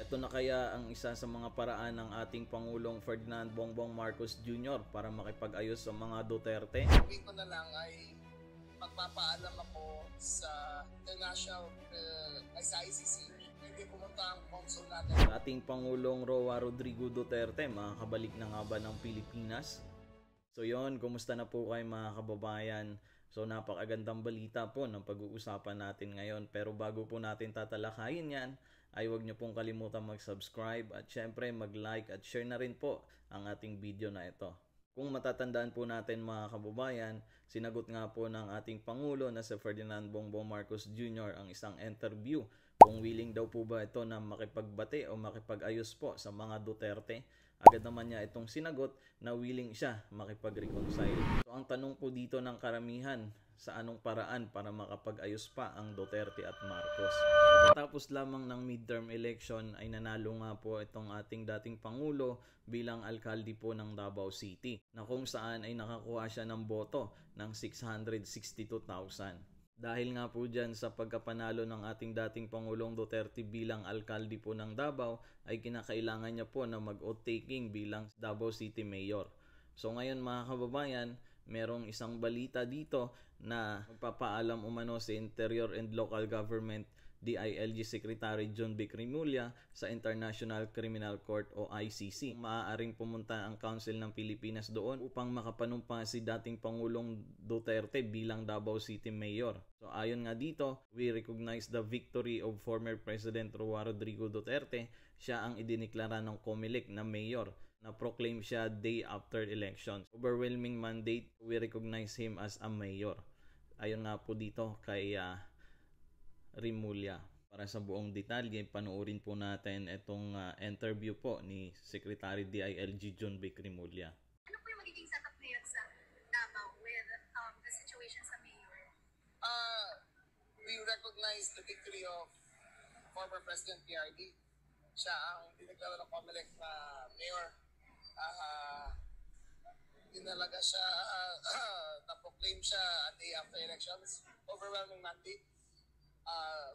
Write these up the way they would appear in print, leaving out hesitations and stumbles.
Eto na kaya ang isa sa mga paraan ng ating Pangulong Ferdinand Bongbong Marcos Jr. para makipag-ayos sa mga Duterte? Gawin ko na lang ay magpapaalam ako sa international sa ICC. Hindi pumunta ang consul natin. Ating Pangulong Roa Rodrigo Duterte, makakabalik na nga ba ng Pilipinas? So yon, kumusta na po kayo mga kababayan? So napakagandang balita po ng pag-uusapan natin ngayon. Pero bago po natin tatalakayin yan, ay huwag nyo pong kalimutan mag-subscribe at syempre mag-like at share na rin po ang ating video na ito. Kung matatandaan po natin mga kababayan, sinagot nga po ng ating Pangulo na si Ferdinand Bongbong Marcos Jr. ang isang interview kung willing daw po ba ito na makipagbati o makipag-ayos po sa mga Duterte. Agad naman niya itong sinagot na willing siya makipag-reconcile. So ang tanong po dito ng karamihan, sa anong paraan para makapag-ayos pa ang Duterte at Marcos? Tapos lamang ng midterm election ay nanalo nga po itong ating dating Pangulo bilang alkalde po ng Davao City, na kung saan ay nakakuha siya ng boto ng 662,000. Dahil nga po dyan sa pagkapanalo ng ating dating Pangulong Duterte bilang alkalde po ng Davao, ay kinakailangan niya po na mag-oath taking bilang Davao City Mayor. So ngayon mga kababayan, merong isang balita dito na magpapaalam umano si Interior and Local Government DILG Secretary John Vic Rimulya sa International Criminal Court o ICC. Maaaring pumunta ang Council ng Pilipinas doon upang makapanumpa si dating Pangulong Duterte bilang Davao City Mayor. So ayon nga dito, we recognize the victory of former President Roa Rodrigo Duterte. Siya ang idiniklara ng COMELEC na mayor, na proclaim siya day after elections. Overwhelming mandate, we recognize him as a mayor. Ayon nga po dito kay Rimulya. Para sa buong detalye, panoorin po natin itong interview po ni Secretary DILG John Vic Rimulya. Ano po yung magiging setup ngayon sa Davao with the situation sa mayor? We recognize the victory of former President PRD. Siya ang dineklara ng COMELEC na mayor. Dinalaga siya, na-proclaim siya a day after elections. Overwhelming mandate.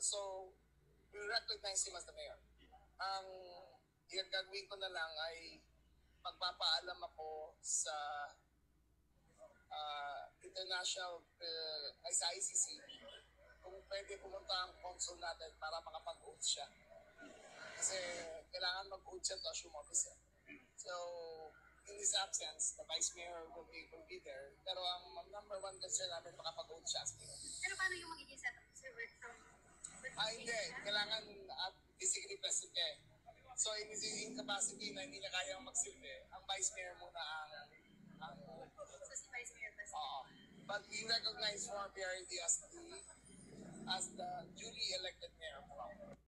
So, we recognize him as the mayor. Ang gagawin ko na lang ay magpapaalam ako sa international sa ICC kung pwede pumunta ang consul natin para makapag-oath siya. Kasi kailangan mag-oath siya to assume office. So, in his absence, the vice mayor will be there. Pero ang number one concern namin makapag-oath siya as mayor. Pero paano yung magiging setup sa work from Hindi. Kailangan physically present ka eh. So, in his incapacity na hindi na kayang magsilbi, ang vice mayor muna ang so si Vice Mayor President? But we recognize former PRD as the duly elected mayor.